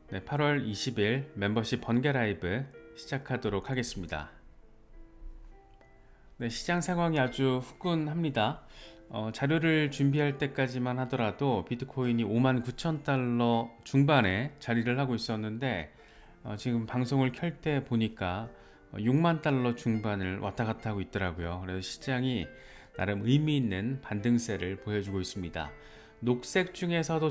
네, 8월 20일 멤버십 번개 라이브 시작하도록 하겠습니다. 네, 시장 상황이 아주 후끈합니다. 자료를 준비할 때까지만 하더라도 비트코인이 59,000달러 중반에 자리를 하고 있었는데 지금 방송을 켤 때 보니까 6만 달러 중반을 왔다 갔다 하고 있더라고요. 그래서 시장이 나름 의미 있는 반등세를 보여주고 있습니다. 녹색 중에서도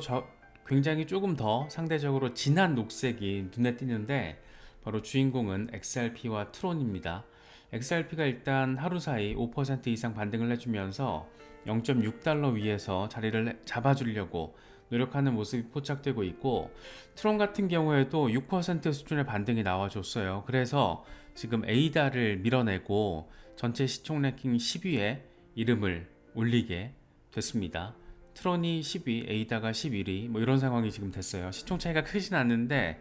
굉장히 조금 더 상대적으로 진한 녹색이 눈에 띄는데 바로 주인공은 XRP와 트론입니다. XRP가 일단 하루 사이 5% 이상 반등을 해주면서 0.6달러 위에서 자리를 잡아주려고 노력하는 모습이 포착되고 있고, 트론 같은 경우에도 6% 수준의 반등이 나와줬어요. 그래서 지금 에이다를 밀어내고 전체 시총 랭킹 10위에 이름을 올리게 됐습니다. 트론이 10위, 에이다가 11위, 뭐 이런 상황이 지금 됐어요. 시총 차이가 크진 않는데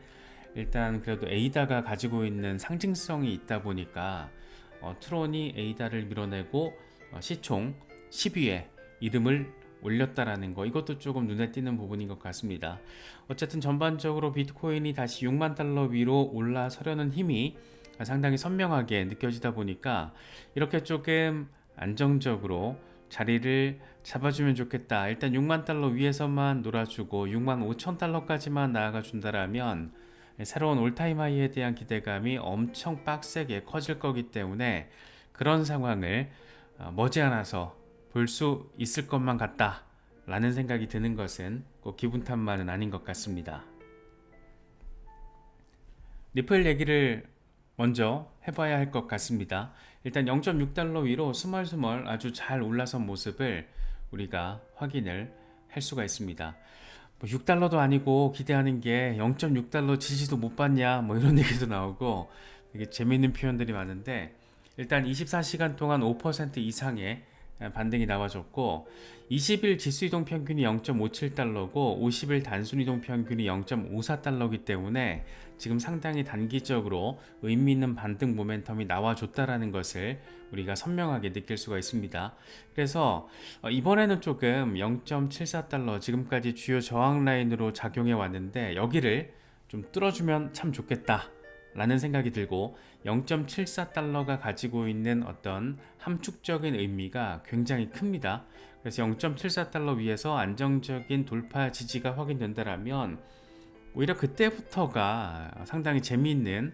일단 그래도 에이다가 가지고 있는 상징성이 있다 보니까 트론이 에이다를 밀어내고 시총 10위에 이름을 올렸다라는 거, 이것도 조금 눈에 띄는 부분인 것 같습니다. 어쨌든 전반적으로 비트코인이 다시 6만 달러 위로 올라서려는 힘이 상당히 선명하게 느껴지다 보니까 이렇게 조금 안정적으로 자리를 잡아주면 좋겠다. 일단 6만 달러 위에서만 놀아주고 6만 5천 달러까지만 나아가 준다라면 새로운 올타임 하이에 대한 기대감이 엄청 빡세게 커질 거기 때문에 그런 상황을 머지않아서 볼 수 있을 것만 같다 라는 생각이 드는 것은 꼭 기분 탓만은 아닌 것 같습니다. 리플 얘기를 먼저 해봐야 할 것 같습니다. 일단 0.6달러 위로 스멀스멀 아주 잘 올라선 모습을 우리가 확인을 할 수가 있습니다. 6달러도 아니고 기대하는 게 0.6달러 지지도 못 받냐 뭐 이런 얘기도 나오고 되게 재미있는 표현들이 많은데, 일단 24시간 동안 5% 이상의 반등이 나와줬고 20일 지수이동 평균이 0.57달러고 50일 단순이동 평균이 0.54달러이기 때문에 지금 상당히 단기적으로 의미 있는 반등 모멘텀이 나와줬다라는 것을 우리가 선명하게 느낄 수가 있습니다. 그래서 이번에는 조금 0.74달러 지금까지 주요 저항 라인으로 작용해 왔는데 여기를 좀 뚫어주면 참 좋겠다 라는 생각이 들고, 0.74달러가 가지고 있는 어떤 함축적인 의미가 굉장히 큽니다. 그래서 0.74달러 위에서 안정적인 돌파 지지가 확인된다면 오히려 그때부터가 상당히 재미있는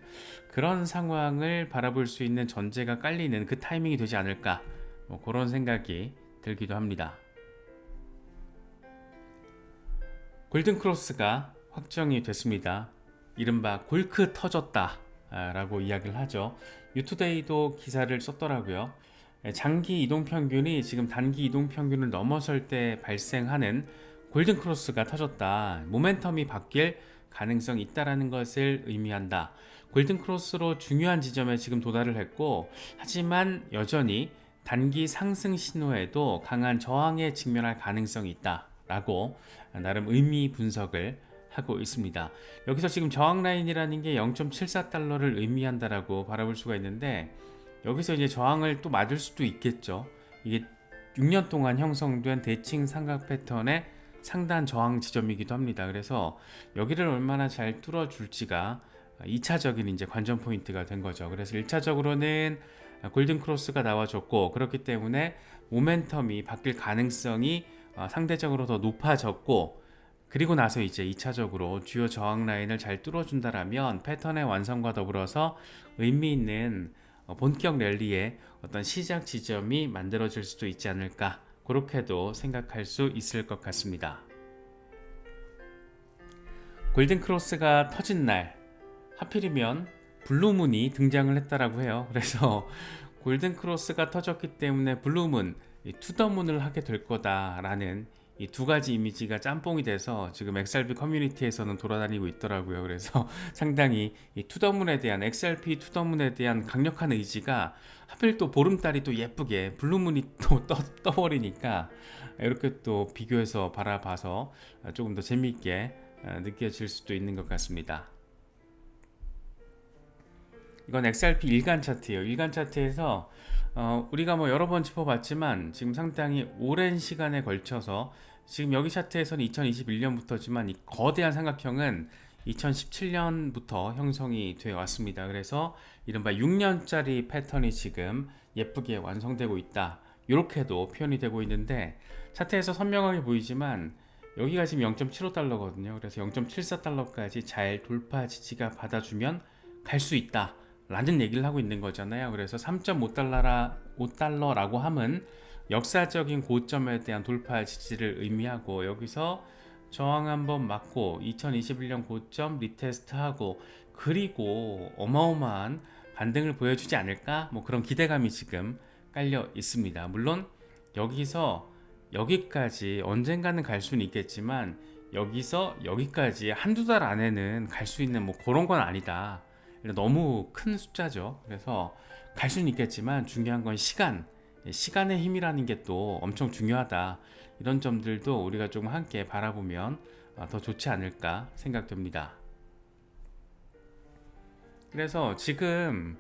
그런 상황을 바라볼 수 있는 전제가 깔리는 그 타이밍이 되지 않을까, 뭐 그런 생각이 들기도 합니다. 골든크로스가 확정이 됐습니다. 이른바 골크 터졌다 라고 이야기를 하죠. 유투데이도 기사를 썼더라고요. 장기 이동평균이 지금 단기 이동평균을 넘어설 때 발생하는 골든크로스가 터졌다, 모멘텀이 바뀔 가능성이 있다라는 것을 의미한다. 골든크로스로 중요한 지점에 지금 도달을 했고, 하지만 여전히 단기 상승 신호에도 강한 저항에 직면할 가능성이 있다 라고 나름 의미 분석을 하고 있습니다. 여기서 지금 저항 라인이라는 게 0.74달러를 의미한다라고 바라볼 수가 있는데, 여기서 이제 저항을 또 맞을 수도 있겠죠. 이게 6년 동안 형성된 대칭 삼각 패턴의 상단 저항 지점이기도 합니다. 그래서 여기를 얼마나 잘 뚫어줄지가 2차적인 이제 관전 포인트가 된 거죠. 그래서 1차적으로는 골든 크로스가 나와줬고, 그렇기 때문에 모멘텀이 바뀔 가능성이 상대적으로 더 높아졌고, 그리고 나서 이제 2차적으로 주요 저항 라인을 잘 뚫어준다라면 패턴의 완성과 더불어서 의미 있는 본격 랠리의 어떤 시작 지점이 만들어질 수도 있지 않을까, 그렇게도 생각할 수 있을 것 같습니다. 골든크로스가 터진 날 하필이면 블루문이 등장을 했다라고 해요. 그래서 골든크로스가 터졌기 때문에 블루문, 투더문을 하게 될 거다라는 이 두 가지 이미지가 짬뽕이 돼서 지금 XRP 커뮤니티에서는 돌아다니고 있더라고요. 그래서 상당히 이 투더문에 대한, XRP 투더문에 대한 강력한 의지가 하필 또 보름달이 또 예쁘게 블루문이 또 떠버리니까 이렇게 또 비교해서 바라봐서 조금 더 재미있게 느껴질 수도 있는 것 같습니다. 이건 XRP 일간 차트예요. 일간 차트에서 우리가 뭐 여러 번 짚어봤지만 지금 상당히 오랜 시간에 걸쳐서, 지금 여기 차트에서는 2021년부터지만 이 거대한 삼각형은 2017년부터 형성이 되어 왔습니다. 그래서 이른바 6년짜리 패턴이 지금 예쁘게 완성되고 있다. 이렇게도 표현이 되고 있는데 차트에서 선명하게 보이지만 여기가 지금 0.75달러거든요. 그래서 0.74달러까지 잘 돌파 지지가 받아주면 갈 수 있다 라는 얘기를 하고 있는 거잖아요. 그래서 3.5달러라고 함은 역사적인 고점에 대한 돌파 지지를 의미하고, 여기서 저항 한번 맞고 2021년 고점 리테스트하고 그리고 어마어마한 반등을 보여주지 않을까, 뭐 그런 기대감이 지금 깔려 있습니다. 물론 여기서 여기까지 언젠가는 갈 수는 있겠지만 여기서 여기까지 한두 달 안에는 갈 수 있는 뭐 그런 건 아니다. 너무 큰 숫자죠. 그래서 갈 수는 있겠지만 중요한 건 시간의 힘이라는 게 또 엄청 중요하다. 이런 점들도 우리가 좀 함께 바라보면 더 좋지 않을까 생각됩니다. 그래서 지금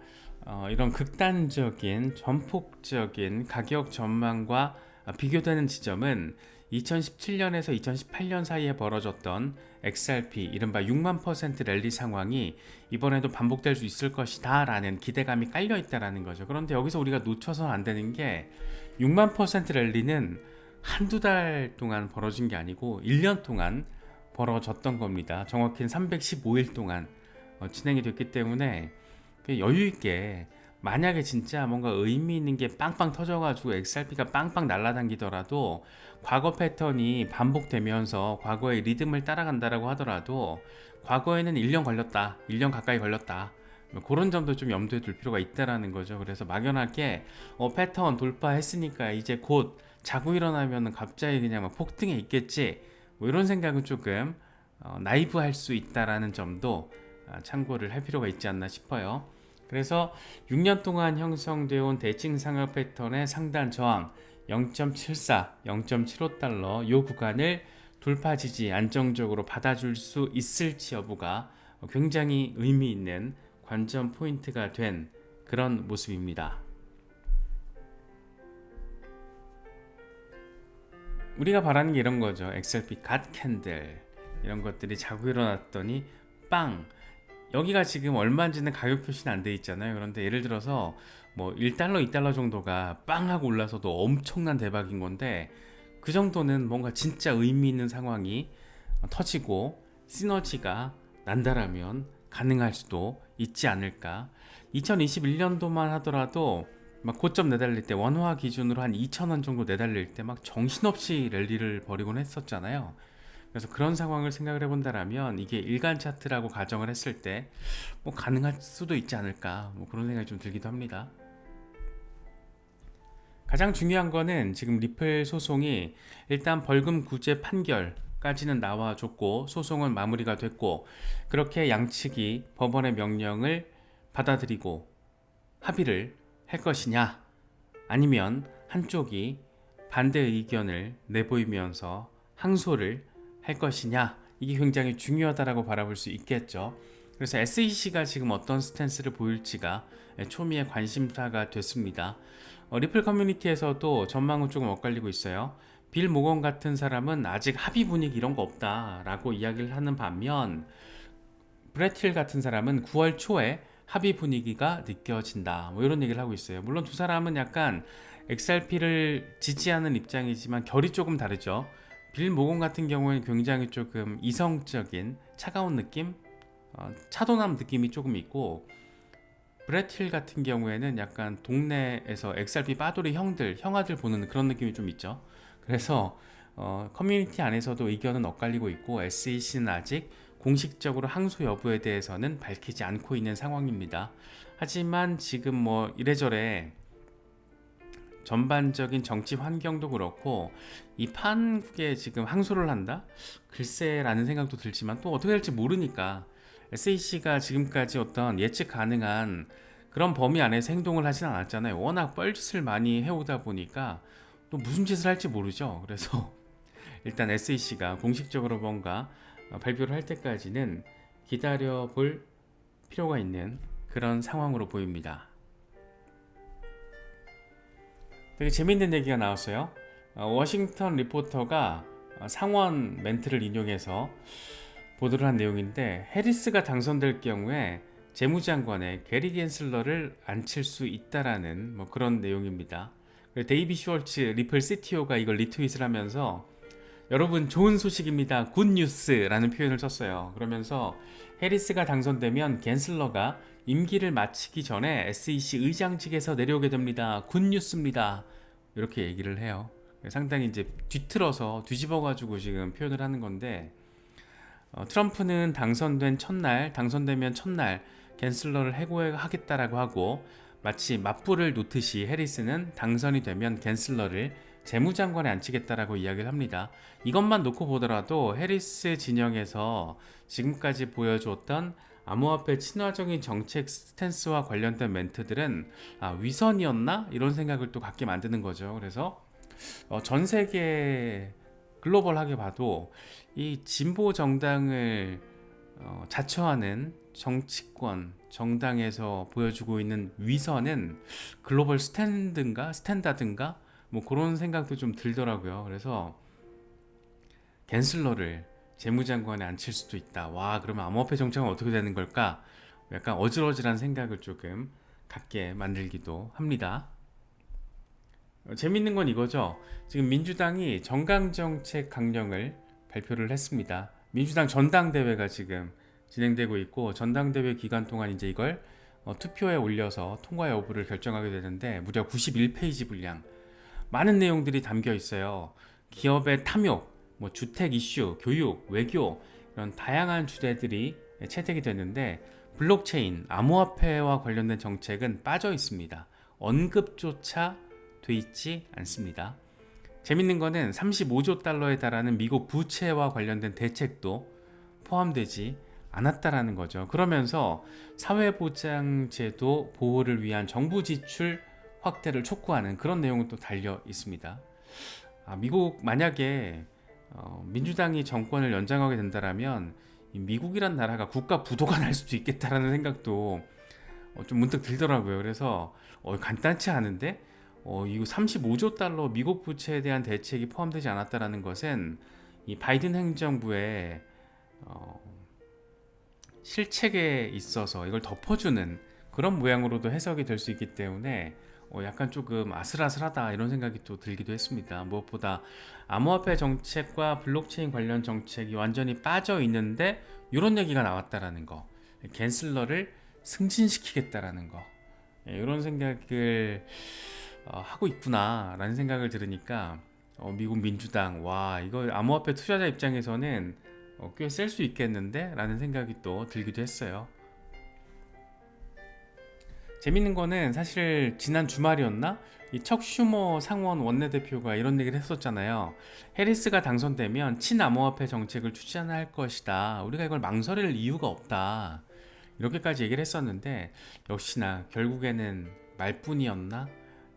이런 극단적인 전폭적인 가격 전망과 비교되는 지점은 2017년에서 2018년 사이에 벌어졌던 XRP 이른바 6만% 랠리 상황이 이번에도 반복될 수 있을 것이다 라는 기대감이 깔려 있다라는 거죠. 그런데 여기서 우리가 놓쳐서는 안 되는 게 6만% 랠리는 한두 달 동안 벌어진 게 아니고 1년 동안 벌어졌던 겁니다. 정확히는 315일 동안 진행이 됐기 때문에 여유 있게, 만약에 진짜 뭔가 의미 있는 게 빵빵 터져가지고 XRP가 빵빵 날아다니더라도 과거 패턴이 반복되면서 과거의 리듬을 따라간다라고 하더라도 과거에는 1년 걸렸다, 1년 가까이 걸렸다, 그런 점도 좀 염두에 둘 필요가 있다라는 거죠. 그래서 막연하게 패턴 돌파했으니까 이제 곧 자고 일어나면 갑자기 그냥 막 폭등해 있겠지, 뭐 이런 생각은 조금 나이브할 수 있다라는 점도 참고를 할 필요가 있지 않나 싶어요. 그래서 6년 동안 형성되어 온 대칭 상승 패턴의 상단 저항 0.74, 0.75달러 이 구간을 돌파 지지 안정적으로 받아줄 수 있을지 여부가 굉장히 의미 있는 관전 포인트가 된 그런 모습입니다. 우리가 바라는 게 이런 거죠. XRP 갓 캔들 이런 것들이 자고 일어났더니 빵, 여기가 지금 얼마인지는 가격 표시는 안 돼 있잖아요. 그런데 예를 들어서 뭐 1달러, 2달러 정도가 빵 하고 올라서도 엄청난 대박인 건데, 그 정도는 뭔가 진짜 의미 있는 상황이 터지고 시너지가 난다라면 가능할 수도 있지 않을까. 2021년도만 하더라도 막 고점 내달릴 때 원화 기준으로 한 2,000원 정도 내달릴 때 막 정신없이 랠리를 벌이곤 했었잖아요. 그래서 그런 상황을 생각을 해본다라면 이게 일간 차트라고 가정을 했을 때 뭐 가능할 수도 있지 않을까, 뭐 그런 생각이 좀 들기도 합니다. 가장 중요한 거는 지금 리플 소송이 일단 벌금 구제 판결까지는 나와줬고 소송은 마무리가 됐고, 그렇게 양측이 법원의 명령을 받아들이고 합의를 할 것이냐, 아니면 한쪽이 반대 의견을 내보이면서 항소를 할 것이냐, 이게 굉장히 중요하다라고 바라볼 수 있겠죠. 그래서 SEC가 지금 어떤 스탠스를 보일지가 초미의 관심사가 됐습니다. 리플 커뮤니티에서도 전망은 조금 엇갈리고 있어요. 빌 모건 같은 사람은 아직 합의 분위기 이런 거 없다라고 이야기를 하는 반면, 브래틸 같은 사람은 9월 초에 합의 분위기가 느껴진다, 뭐 이런 얘기를 하고 있어요. 물론 두 사람은 약간 XRP를 지지하는 입장이지만 결이 조금 다르죠. 빌 모건 같은 경우에는 굉장히 조금 이성적인 차가운 느낌, 차도남 느낌이 조금 있고, 브래틸 같은 경우에는 약간 동네에서 XRP 빠돌이 형아들 보는 그런 느낌이 좀 있죠. 그래서 커뮤니티 안에서도 의견은 엇갈리고 있고, SEC는 아직 공식적으로 항소 여부에 대해서는 밝히지 않고 있는 상황입니다. 하지만 지금 뭐 이래저래 전반적인 정치 환경도 그렇고 이 판국에 지금 항소를 한다? 글쎄라는 생각도 들지만 또 어떻게 될지 모르니까 SEC가 지금까지 어떤 예측 가능한 그런 범위 안에서 행동을 하진 않았잖아요. 워낙 뻘짓을 많이 해오다 보니까 또 무슨 짓을 할지 모르죠. 그래서 일단 SEC가 공식적으로 뭔가 발표를 할 때까지는 기다려 볼 필요가 있는 그런 상황으로 보입니다. 되게 재밌는 얘기가 나왔어요. 워싱턴 리포터가 상원 멘트를 인용해서 보도를 한 내용인데, 해리스가 당선될 경우에 재무장관에 게리 겐슬러를 앉힐 수 있다라는 뭐 그런 내용입니다. 데이비 슈월츠 리플 CTO가 이걸 리트윗을 하면서 여러분 좋은 소식입니다. 굿뉴스라는 표현을 썼어요. 그러면서 해리스가 당선되면 겐슬러가 임기를 마치기 전에 SEC 의장직에서 내려오게 됩니다. 굿뉴스입니다. 이렇게 얘기를 해요. 상당히 이제 뒤틀어서 뒤집어가지고 지금 표현을 하는 건데, 트럼프는 당선되면 첫날 겐슬러를 해고하겠다라고 하고, 마치 맞불을 놓듯이 해리스는 당선이 되면 겐슬러를 재무장관에 앉히겠다라고 이야기를 합니다. 이것만 놓고 보더라도 해리스 진영에서 지금까지 보여주었던 암호화폐 친화적인 정책 스탠스와 관련된 멘트들은 위선이었나? 이런 생각을 또 갖게 만드는 거죠. 그래서 전 세계 글로벌하게 봐도 이 진보 정당을 자처하는 정치권 정당에서 보여주고 있는 위선은 글로벌 스탠다든가 뭐 그런 생각도 좀 들더라고요. 그래서 겐슬러를 재무장관에 앉힐 수도 있다. 와, 그러면 암호화폐 정책은 어떻게 되는 걸까? 약간 어질어질한 생각을 조금 갖게 만들기도 합니다. 재밌는 건 이거죠. 지금 민주당이 정강정책 강령을 발표를 했습니다. 민주당 전당대회가 지금 진행되고 있고, 전당대회 기간 동안 이제 이걸 투표에 올려서 통과 여부를 결정하게 되는데, 무려 91페이지 분량, 많은 내용들이 담겨 있어요. 기업의 탐욕, 뭐 주택 이슈, 교육, 외교, 이런 다양한 주제들이 채택이 됐는데, 블록체인, 암호화폐와 관련된 정책은 빠져 있습니다. 언급조차 돼 있지 않습니다. 재밌는 거는 35조 달러에 달하는 미국 부채와 관련된 대책도 포함되지 않았다라는 거죠. 그러면서 사회보장제도 보호를 위한 정부 지출 확대를 촉구하는 그런 내용은 또 달려 있습니다. 미국 만약에 민주당이 정권을 연장하게 된다라면 미국이란 나라가 국가 부도가 날 수도 있겠다라는 생각도 좀 문득 들더라고요. 그래서 간단치 않은데 이거 35조 달러 미국 부채에 대한 대책이 포함되지 않았다라는 것은 이 바이든 행정부의 실책에 있어서 이걸 덮어주는 그런 모양으로도 해석이 될 수 있기 때문에 약간 조금 아슬아슬하다 이런 생각이 또 들기도 했습니다. 무엇보다 암호화폐 정책과 블록체인 관련 정책이 완전히 빠져 있는데 이런 얘기가 나왔다라는 거, 겐슬러를 승진시키겠다라는 거, 이런 생각을 하고 있구나라는 생각을 들으니까 미국 민주당, 와, 이거 암호화폐 투자자 입장에서는 꽤 셀 수 있겠는데? 라는 생각이 또 들기도 했어요. 재밌는 거는 사실 지난 주말이었나? 이 척 슈머 상원 원내대표가 이런 얘기를 했었잖아요. 해리스가 당선되면 친암호화폐 정책을 추진할 것이다. 우리가 이걸 망설일 이유가 없다. 이렇게까지 얘기를 했었는데, 역시나 결국에는 말뿐이었나?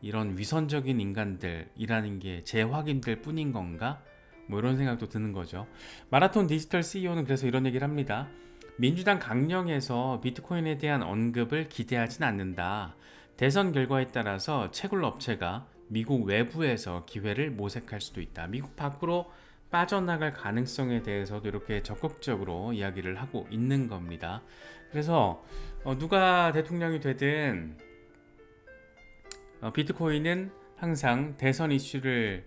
이런 위선적인 인간들이라는 게 재확인될 뿐인 건가? 뭐 이런 생각도 드는 거죠. 마라톤 디지털 CEO는 그래서 이런 얘기를 합니다. 민주당 강령에서 비트코인에 대한 언급을 기대하진 않는다. 대선 결과에 따라서 채굴 업체가 미국 외부에서 기회를 모색할 수도 있다. 미국 밖으로 빠져나갈 가능성에 대해서도 이렇게 적극적으로 이야기를 하고 있는 겁니다. 그래서 누가 대통령이 되든 비트코인은 항상 대선 이슈를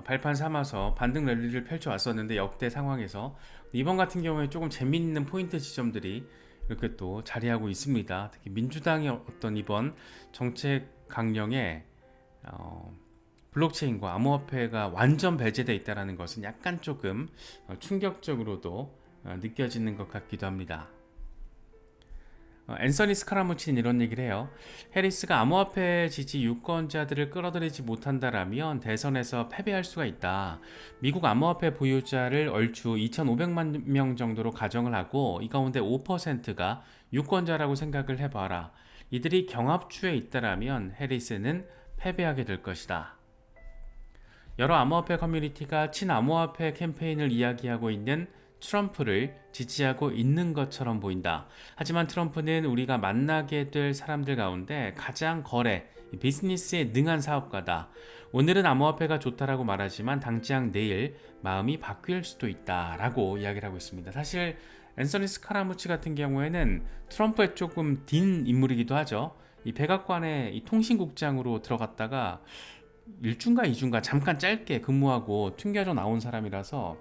발판 삼아서 반등 랠리를 펼쳐왔었는데, 역대 상황에서 이번 같은 경우에 조금 재미있는 포인트 지점들이 이렇게 또 자리하고 있습니다. 특히 민주당의 어떤 이번 정책 강령에 블록체인과 암호화폐가 완전 배제되어 있다는 것은 약간 조금 충격적으로도 느껴지는 것 같기도 합니다. 앤서니 스카라무치는 이런 얘기를 해요. 해리스가 암호화폐 지지 유권자들을 끌어들이지 못한다라면 대선에서 패배할 수가 있다. 미국 암호화폐 보유자를 얼추 2,500만 명 정도로 가정을 하고, 이 가운데 5%가 유권자라고 생각을 해봐라. 이들이 경합주에 있다라면 해리스는 패배하게 될 것이다. 여러 암호화폐 커뮤니티가 친암호화폐 캠페인을 이야기하고 있는 트럼프를 지지하고 있는 것처럼 보인다. 하지만 트럼프는 우리가 만나게 될 사람들 가운데 가장 거래, 비즈니스에 능한 사업가다. 오늘은 암호화폐가 좋다라고 말하지만 당장 내일 마음이 바뀔 수도 있다라고 이야기를 하고 있습니다. 사실 앤서니 스카라무치 같은 경우에는 트럼프의 조금 딘 인물이기도 하죠. 이 백악관의 이 통신국장으로 들어갔다가 1주인가 2주인가 잠깐 짧게 근무하고 튕겨져 나온 사람이라서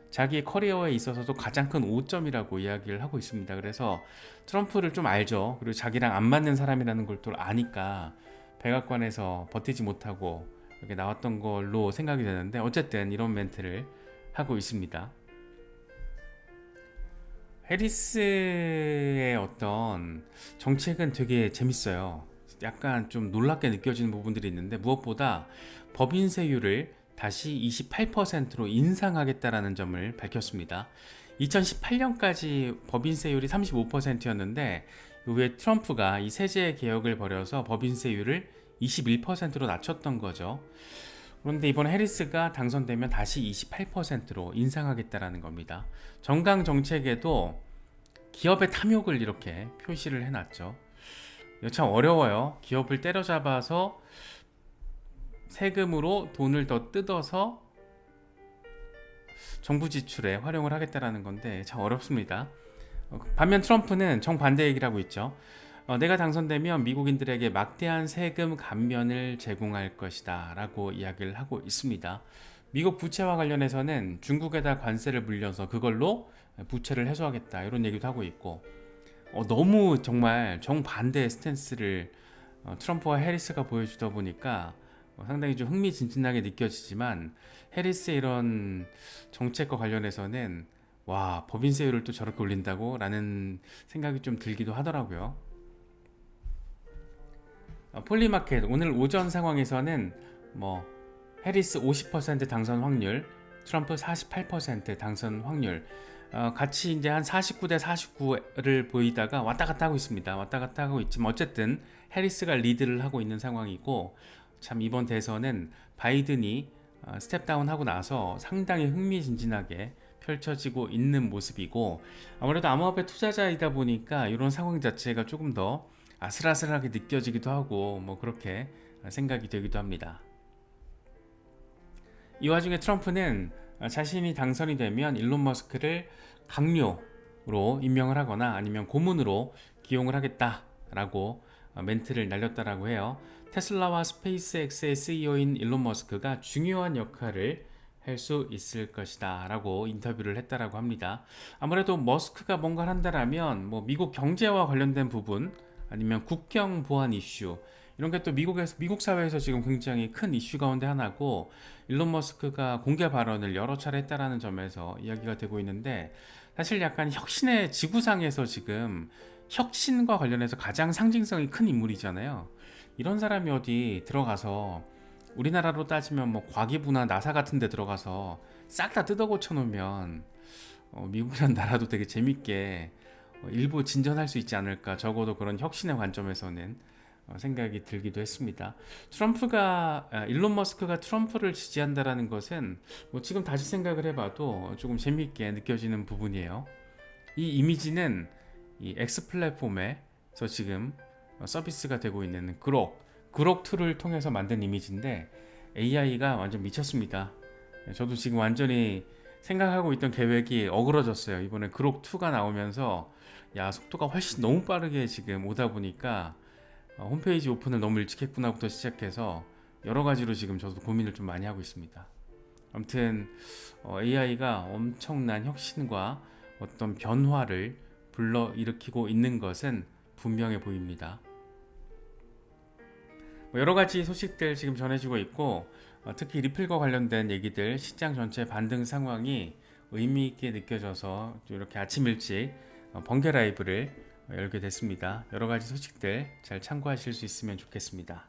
자기의 커리어에 있어서도 가장 큰 오점이라고 이야기를 하고 있습니다. 그래서 트럼프를 좀 알죠. 그리고 자기랑 안 맞는 사람이라는 걸 또 아니까 백악관에서 버티지 못하고 이렇게 나왔던 걸로 생각이 되는데, 어쨌든 이런 멘트를 하고 있습니다. 해리스의 어떤 정책은 되게 재밌어요. 약간 좀 놀랍게 느껴지는 부분들이 있는데, 무엇보다 법인세율을 다시 28%로 인상하겠다라는 점을 밝혔습니다. 2018년까지 법인세율이 35%였는데 이후에 트럼프가 이 세제 개혁을 벌여서 법인세율을 21%로 낮췄던 거죠. 그런데 이번 해리스가 당선되면 다시 28%로 인상하겠다라는 겁니다. 정강 정책에도 기업의 탐욕을 이렇게 표시를 해놨죠. 이거 참 어려워요. 기업을 때려잡아서 세금으로 돈을 더 뜯어서 정부 지출에 활용을 하겠다라는 건데 참 어렵습니다. 반면 트럼프는 정반대 얘기를 하고 있죠. 내가 당선되면 미국인들에게 막대한 세금 감면을 제공할 것이다 라고 이야기를 하고 있습니다. 미국 부채와 관련해서는 중국에다 관세를 물려서 그걸로 부채를 해소하겠다 이런 얘기도 하고 있고, 너무 정말 정반대의 스탠스를 트럼프와 해리스가 보여주다 보니까 상당히 좀 흥미진진하게 느껴지지만, 해리스의 이런 정책과 관련해서는 와, 법인세율을 또 저렇게 올린다고? 라는 생각이 좀 들기도 하더라고요. 폴리마켓 오늘 오전 상황에서는 뭐 해리스 50% 당선 확률, 트럼프 48% 당선 확률, 같이 이제 한 49대 49를 보이다가 왔다 갔다 하고 있습니다. 왔다 갔다 하고 있지만 어쨌든 해리스가 리드를 하고 있는 상황이고, 참 이번 대선은 바이든이 스텝다운 하고 나서 상당히 흥미진진하게 펼쳐지고 있는 모습이고, 아무래도 암호화폐 투자자이다 보니까 이런 상황 자체가 조금 더 아슬아슬하게 느껴지기도 하고 뭐 그렇게 생각이 되기도 합니다. 이 와중에 트럼프는 자신이 당선이 되면 일론 머스크를 강요로 임명을 하거나 아니면 고문으로 기용을 하겠다라고 멘트를 날렸다라고 해요. 테슬라와 스페이스X의 CEO인 일론 머스크가 중요한 역할을 할 수 있을 것이다 라고 인터뷰를 했다라고 합니다. 아무래도 머스크가 뭔가를 한다라면 뭐 미국 경제와 관련된 부분, 아니면 국경 보안 이슈, 이런 게 또 미국 사회에서 지금 굉장히 큰 이슈 가운데 하나고, 일론 머스크가 공개 발언을 여러 차례 했다라는 점에서 이야기가 되고 있는데, 사실 약간 혁신의 지구상에서 지금 혁신과 관련해서 가장 상징성이 큰 인물이잖아요. 이런 사람이 어디 들어가서 우리나라로 따지면 뭐 과기부나 나사 같은 데 들어가서 싹 다 뜯어 고쳐 놓으면 미국이란 나라도 되게 재밌게 일부 진전할 수 있지 않을까, 적어도 그런 혁신의 관점에서는 생각이 들기도 했습니다. 일론 머스크가 트럼프를 지지한다라는 것은 뭐 지금 다시 생각을 해봐도 조금 재미있게 느껴지는 부분이에요. 이 이미지는 이 X 플랫폼에서 지금 서비스가 되고 있는 그록 툴을 통해서 만든 이미지인데, AI가 완전 미쳤습니다. 저도 지금 완전히 생각하고 있던 계획이 어그러졌어요. 이번에 그록 2가 나오면서 야, 속도가 훨씬 너무 빠르게 지금 오다 보니까 홈페이지 오픈을 너무 일찍 했구나부터 시작해서 여러 가지로 지금 저도 고민을 좀 많이 하고 있습니다. 아무튼 AI가 엄청난 혁신과 어떤 변화를 불러일으키고 있는 것은 분명해 보입니다. 여러 가지 소식들 지금 전해지고 있고, 특히 리플과 관련된 얘기들, 시장 전체 반등 상황이 의미 있게 느껴져서 이렇게 아침 일찍 번개 라이브를 열게 됐습니다. 여러 가지 소식들 잘 참고하실 수 있으면 좋겠습니다.